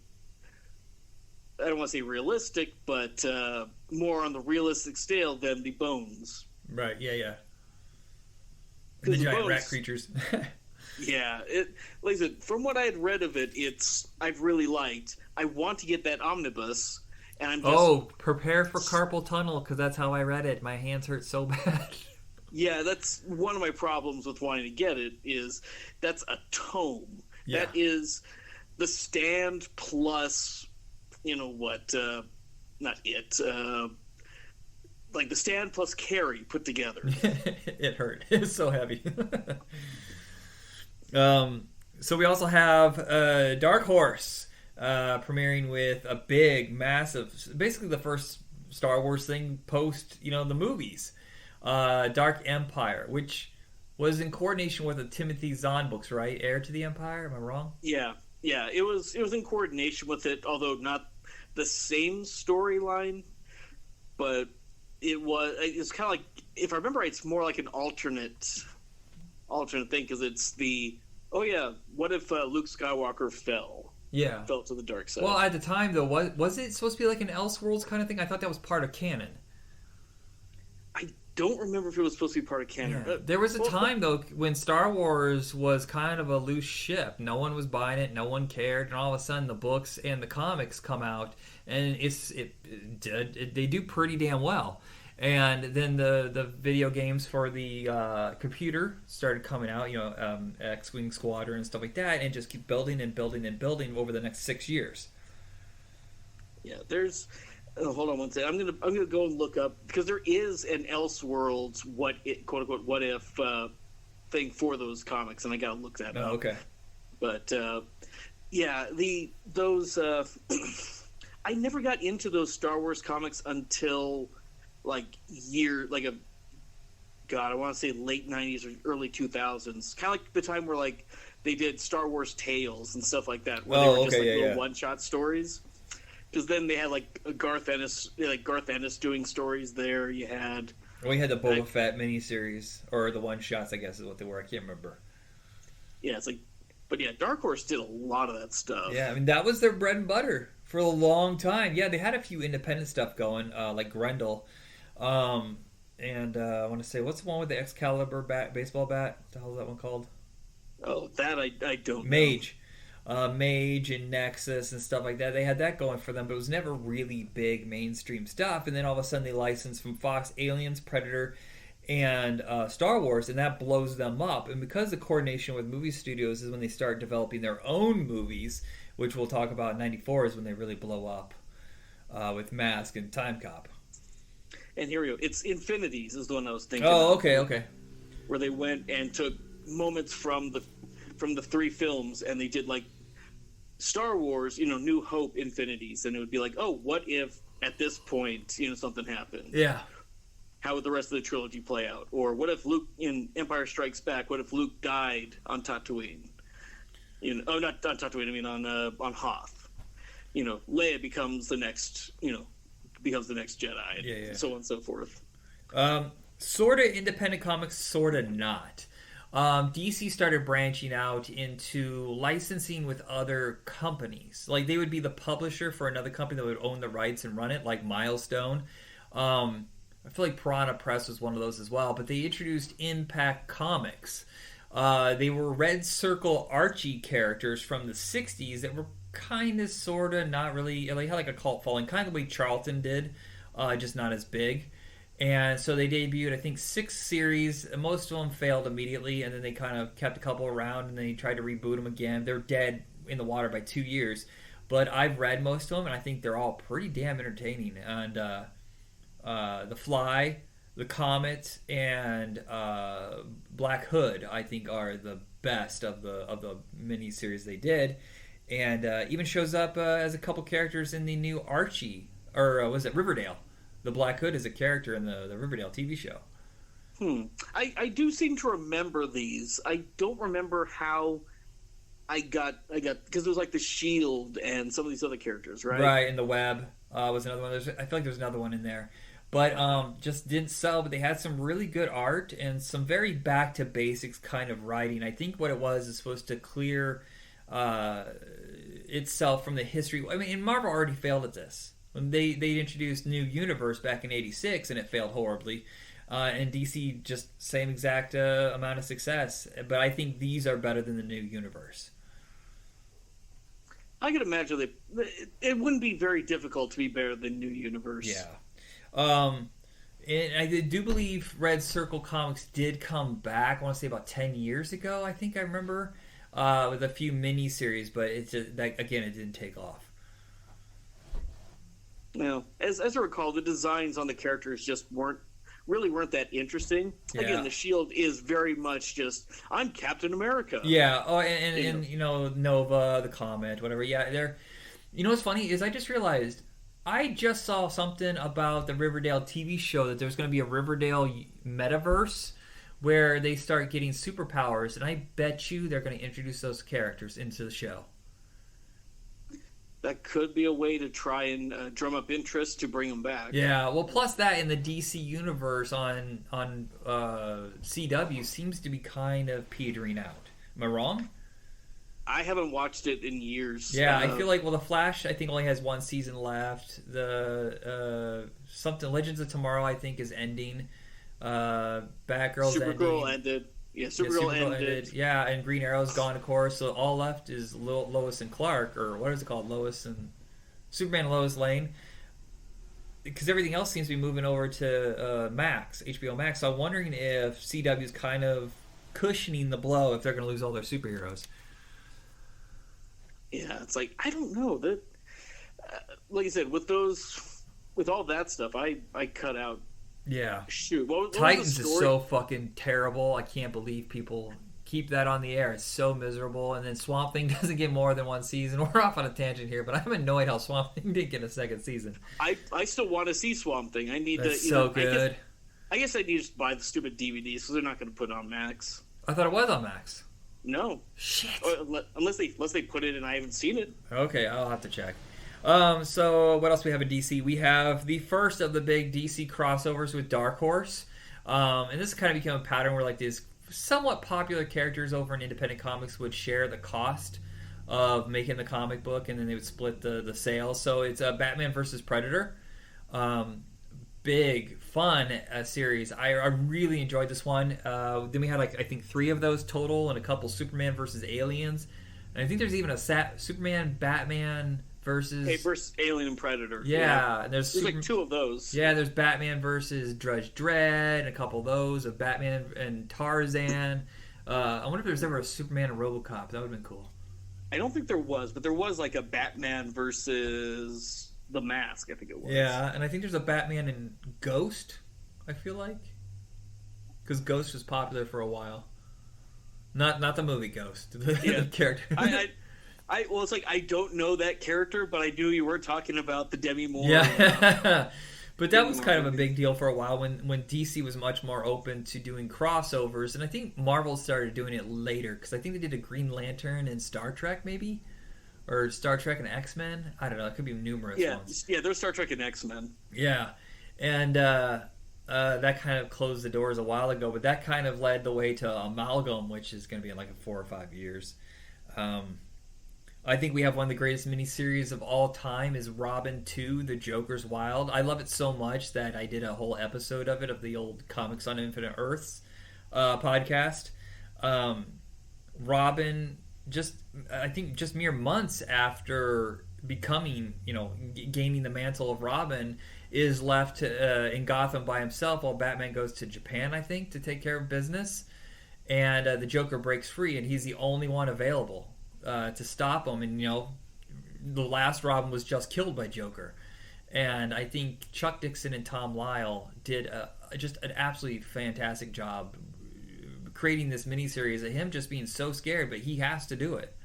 I don't want to say realistic, but more on the realistic scale than the Bones.
Right, yeah. And the giant rat creatures.
Yeah, like I said, from what I had read of it, I've really liked. I want to get that omnibus. And I'm just,
prepare for carpal tunnel, because that's how I read it. My hands hurt so bad.
Yeah, that's one of my problems with wanting to get it, is that's a tome. Yeah. That is the Stand plus, like the Stand plus Carrie put together.
It hurt. It was so heavy. So we also have Dark Horse. Premiering with a big, massive, basically the first Star Wars thing post, the movies. Dark Empire, which was in coordination with the Timothy Zahn books, right? Heir to the Empire, am I wrong?
Yeah. It was in coordination with it, although not the same storyline, but it's kind of like, if I remember right, it's more like an alternate thing, because it's what if Luke Skywalker fell?
Yeah.
Fell to the dark side.
Well, at the time, though, was it supposed to be like an Elseworlds kind of thing? I thought that was part of canon.
I don't remember if it was supposed to be part of canon.
Yeah. There was a time, though, when Star Wars was kind of a loose ship. No one was buying it. No one cared. And all of a sudden, the books and the comics come out, and they do pretty damn well. And then the video games for the computer started coming out, X-Wing Squadron and stuff like that, and just keep building and building and building over the next 6 years.
Yeah, there's. Hold on one second. I'm gonna go and look up, because there is an Elseworlds quote unquote what if thing for those comics, and I gotta look that up.
Oh, okay.
But those I never got into those Star Wars comics until. I want to say late 90s or early 2000s. Kind of like the time where they did Star Wars Tales and stuff like that, where they were just little one-shot stories. Because then they had Garth Ennis doing stories there. You had
we had the Boba Fett miniseries, or the one-shots, I guess is what they were. I can't remember.
Yeah, Dark Horse did a lot of that stuff.
Yeah, I mean that was their bread and butter for a long time. Yeah, they had a few independent stuff going, like Grendel. And I want to say, what's the one with the Excalibur baseball bat? What the hell is that one called?
Oh, that I don't know.
Mage. Mage and Nexus and stuff like that. They had that going for them, but it was never really big mainstream stuff. And then all of a sudden they licensed from Fox Aliens, Predator, and Star Wars, and that blows them up. And because the coordination with movie studios is when they start developing their own movies, which we'll talk about in 94 is when they really blow up with Mask and Time Cop.
And here we go. It's Infinities is the one I was thinking.
Oh, okay.
Where they went and took moments from the 3 films, and they did Star Wars, New Hope Infinities, and it would be what if at this point, something happened?
Yeah.
How would the rest of the trilogy play out? Or what if Luke in Empire Strikes Back? What if Luke died on Tatooine? Not on Tatooine. I mean on Hoth. Leia becomes the next. Becomes the next Jedi. And so on and so forth.
Sort of independent comics, sort of not. DC started branching out into licensing with other companies. Like they would be the publisher for another company that would own the rights and run it, like Milestone. I feel like Piranha Press was one of those as well. But they introduced Impact Comics. They were Red Circle Archie characters from the 60s that were kind of, sort of, not really... They had like a cult following, kind of the way Charlton did, just not as big. And so they debuted, I think, 6 series. Most of them failed immediately, and then they kind of kept a couple around, and they tried to reboot them again. They're dead in the water by 2 years. But I've read most of them, and I think they're all pretty damn entertaining. And The Fly, The Comet, and Black Hood, I think, are the best of the miniseries they did. And even shows up as a couple characters in the new Archie, or was it Riverdale? The Black Hood is a character in the Riverdale TV show.
I do seem to remember these. I don't remember how I got because it was like the Shield and some of these other characters, right?
Right, and the Web was another one. I feel like there's another one in there, but just didn't sell. But they had some really good art and some very back to basics kind of writing. I think what it was is supposed to clear itself from the history. I mean, and Marvel already failed at this. When they introduced New Universe back in '86 and it failed horribly, and DC just same exact amount of success. But I think these are better than the New Universe.
I could imagine that it wouldn't be very difficult to be better than New Universe.
Yeah. And I do believe Red Circle Comics did come back, I want to say about 10 years ago, I think I remember, with a few mini-series, but it's just, again, it didn't take off.
Now, as I recall, the designs on the characters just weren't that interesting. Yeah. Again, the Shield is very much just, I'm Captain America.
Yeah. Oh, and you know, Nova, the Comet, whatever. Yeah, they're. You know what's funny is I just realized I just saw something about the Riverdale TV show that there's going to be a Riverdale metaverse where they start getting superpowers, and I bet you they're going to introduce those characters into the show.
That could be a way to try and drum up interest to bring them back.
Yeah, well, plus that in the DC universe on CW seems to be kind of petering out. Am I wrong?
I haven't watched it in years.
Yeah, I feel like, well, The Flash, I think, only has one season left. The Legends of Tomorrow, I think, is ending. Batgirl's
Supergirl ended. Yeah, Supergirl ended.
Yeah, and Green Arrow's gone, of course. So all left is Lois and Clark, or what is it called? Superman and Lois Lane. Because everything else seems to be moving over to Max, HBO Max. So I'm wondering if CW's kind of cushioning the blow if they're going to lose all their superheroes.
Yeah, it's like, I don't know. That, like I said, with all that stuff, I cut out.
Yeah.
Shoot. What
Titans is so fucking terrible. I can't believe people keep that on the air. It's so miserable. And then Swamp Thing doesn't get more than one season. We're off on a tangent here, but I'm annoyed how Swamp Thing didn't get a second season.
I still want to see Swamp Thing. I need
That's so good.
I guess I need to just buy the stupid DVDs because they're not going to put it on Max.
I thought it was on Max.
No.
Shit.
Unless they put it and I haven't seen it.
Okay, I'll have to check. So what else we have in DC? We have the first of the big DC crossovers with Dark Horse. And this kind of became a pattern where like these somewhat popular characters over in independent comics would share the cost of making the comic book, and then they would split the sales. So it's a Batman versus Predator. Big, fun series. I really enjoyed this one. Then we had I think 3 of those total, and a couple Superman versus Aliens. And I think there's even a Superman, Batman versus
Alien and Predator.
Yeah, and there's
like 2 of those.
Yeah, there's Batman versus Judge Dredd, and a couple of those of Batman and Tarzan. I wonder if there's ever a Superman and RoboCop. That would have been cool.
I don't think there was, but there was like a Batman versus The Mask, I think it was.
Yeah, and I think there's a Batman and Ghost, I feel like. Because Ghost was popular for a while. Not the movie Ghost, the character.
Well, it's like I don't know that character, but I knew you were talking about the Demi Moore.
Yeah, but that was kind of a big deal for a while when DC was much more open to doing crossovers, and I think Marvel started doing it later because I think they did a Green Lantern and Star Trek maybe, or Star Trek and X-Men. I don't know. It could be numerous ones.
Yeah, there's Star Trek and X-Men.
Yeah, and that kind of closed the doors a while ago, but that kind of led the way to Amalgam, which is going to be in like 4 or 5 years. I think we have one of the greatest miniseries of all time is Robin 2, The Joker's Wild. I love it so much that I did a whole episode of it, of the old Comics on Infinite Earths podcast. Robin, I think just mere months after becoming, gaining the mantle of Robin, is left in Gotham by himself while Batman goes to Japan, I think, to take care of business. And the Joker breaks free, and he's the only one available to stop him. And, the last Robin was just killed by Joker. And I think Chuck Dixon and Tom Lyle did just an absolutely fantastic job creating this miniseries of him just being so scared, but he has to do it.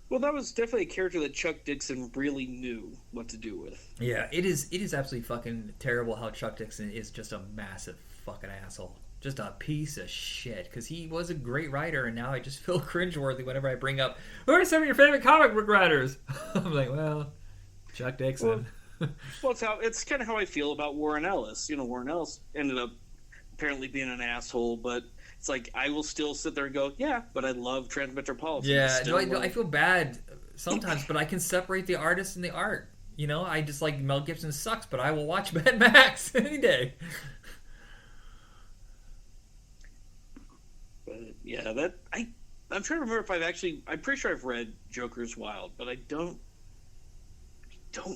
Well, that was definitely a character that Chuck Dixon really knew what to do with.
Yeah, it is absolutely fucking terrible how Chuck Dixon is just a massive fucking asshole. Just a piece of shit. Because he was a great writer, and now I just feel cringeworthy whenever I bring up, who are some of your favorite comic book writers? I'm like, well, Chuck Dixon.
Well, it's kind of how I feel about Warren Ellis. Warren Ellis ended up apparently being an asshole, but it's like I will still sit there and go, yeah, but I love Transmetropolitan.
Yeah, I feel bad sometimes, but I can separate the artist and the art. I just like Mel Gibson sucks, but I will watch Mad Max any day.
But yeah, I'm trying to remember if I'm pretty sure I've read Joker's Wild, but I don't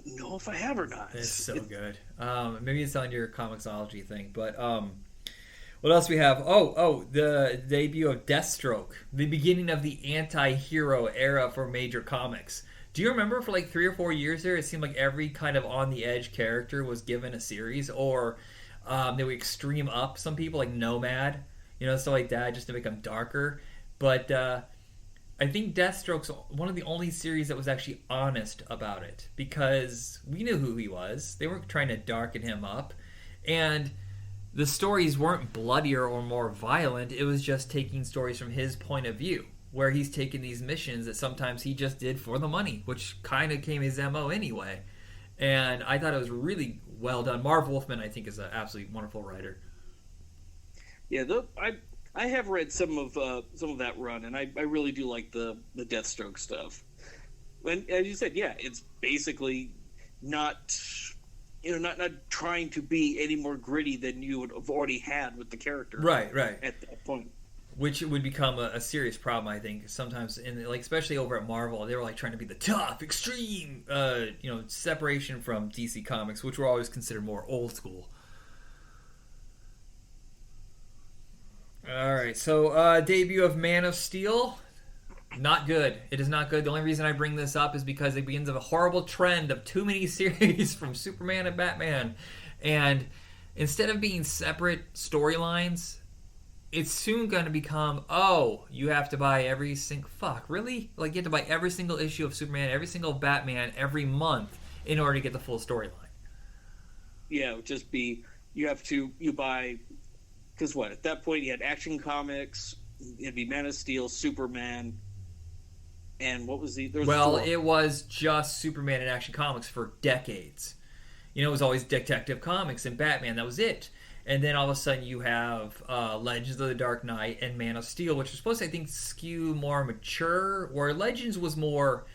know if I have or not.
It's so good. Maybe it's on your Comixology thing, but what else we have? The debut of Deathstroke, the beginning of the anti-hero era for major comics. Do you remember for like 3 or 4 years there, it seemed like every kind of on-the-edge character was given a series, or they would extreme up some people, like Nomad, stuff like that, just to make them darker. But I think Deathstroke's one of the only series that was actually honest about it, because we knew who he was. They weren't trying to darken him up. And the stories weren't bloodier or more violent. It was just taking stories from his point of view, where he's taking these missions that sometimes he just did for the money, which kind of came his MO anyway. And I thought it was really well done. Marv Wolfman, I think, is an absolutely wonderful writer.
Yeah, I have read some of that run, and I really do like the Deathstroke stuff. And as you said, yeah, it's basically not trying to be any more gritty than you would have already had with the character.
Right.
At that point.
Which would become a serious problem, I think. Sometimes, especially over at Marvel, they were like trying to be the tough, extreme, separation from DC Comics, which were always considered more old school. All right, so debut of Man of Steel, not good. It is not good. The only reason I bring this up is because it begins a horrible trend of too many series from Superman and Batman, and instead of being separate storylines, it's soon going to become, you have to buy every single... Fuck, really? Like, you have to buy every single issue of Superman, every single Batman, every month in order to get the full storyline.
Yeah, it would just be, you buy... Because at that point you had Action Comics, it'd be Man of Steel, Superman, and what was it
was just Superman and Action Comics for decades. It was always Detective Comics and Batman, that was it. And then all of a sudden you have Legends of the Dark Knight and Man of Steel, which was supposed to, I think, skew more mature, where Legends was more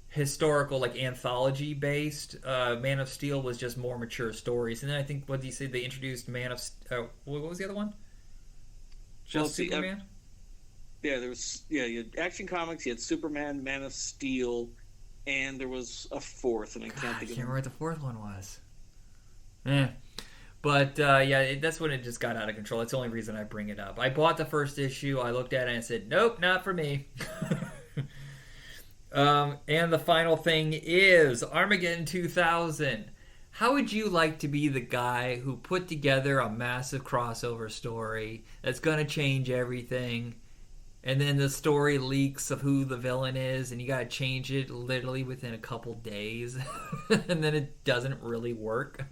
historical, like anthology based. Man of Steel was just more mature stories. And then I think, what did you say, they introduced what was the other one? Superman?
There was you had Action Comics, you had Superman, Man of Steel, and there was a fourth, and I can't
remember what the fourth one was. But that's when it just got out of control. That's the only reason I bring it up. I bought the first issue, I looked at it and said, nope, not for me. And the final thing is Armageddon 2000. How would you like to be the guy who put together a massive crossover story that's going to change everything, and then the story leaks of who the villain is, and you got to change it literally within a couple days, and then it doesn't really work?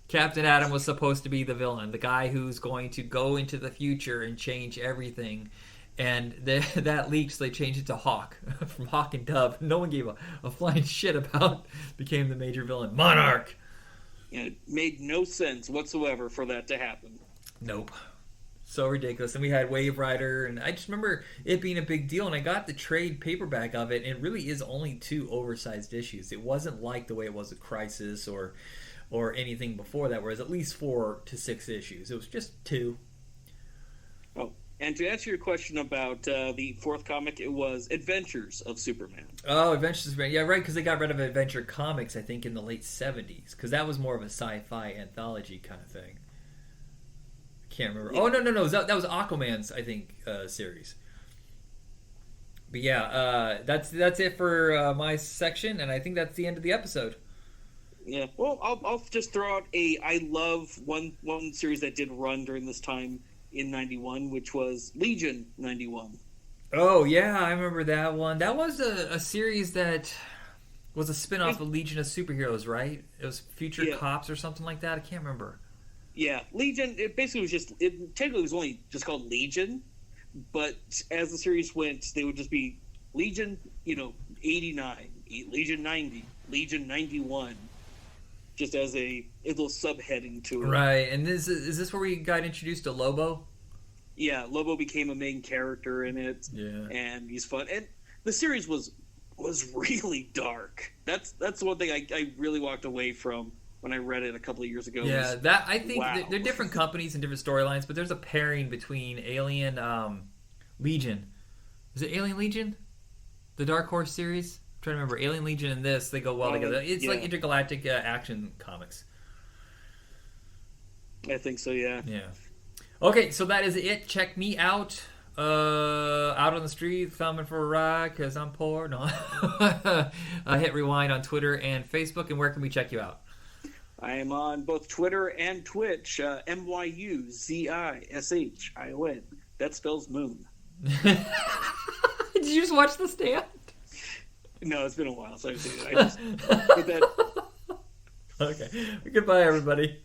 Captain Atom was supposed to be the villain, the guy who's going to go into the future and change everything. And that leaked, so they changed it to Hawk from Hawk and Dove. No one gave a flying shit about. Became the major villain, Monarch.
Yeah, it made no sense whatsoever for that to happen.
Nope. So ridiculous. And we had Wave Rider, and I just remember it being a big deal, and I got the trade paperback of it, and it really is only 2 oversized issues. It wasn't like the way it was at Crisis or anything before that, whereas at least 4 to 6 issues. It was just 2.
Oh, and to answer your question about the 4th comic, it was Adventures of Superman.
Oh, Adventures of Superman. Yeah, right, because they got rid of Adventure Comics, I think, in the late 70s, because that was more of a sci-fi anthology kind of thing. Can't remember. Yeah. Oh no! That was Aquaman's, I think, series. But yeah, that's it for my section, and I think that's the end of the episode.
Yeah. Well, I'll just throw out I love one series that did run during this time in '91, which was Legion '91.
Oh yeah, I remember that one. That was a series that was a spin-off of Legion of Superheroes, right? It was Future Cops or something like that. I can't remember.
Yeah, Legion, it basically was just, technically it was only just called Legion, but as the series went, they would just be Legion, 89, Legion 90, Legion 91, just as a little subheading to it.
Right, and is this where we got introduced to Lobo?
Yeah, Lobo became a main character in it, and he's fun. And the series was really dark. That's the one thing I really walked away from when I read it a couple of years ago.
Yeah, that I think they're different companies and different storylines, but there's a pairing between Alien Legion. Is it Alien Legion? The Dark Horse series? I'm trying to remember. Alien Legion and this, they go well together. It's like intergalactic action comics.
I think so, yeah.
Yeah. Okay, so that is it. Check me out. Out on the street, thumbing for a ride because I'm poor. No. Hit rewind on Twitter and Facebook. And where can we check you out?
I am on both Twitter and Twitch, MYUZISHION. That spells moon.
Did you just watch The Stand?
No, it's been a while, so I just put that.
Okay. Goodbye, everybody.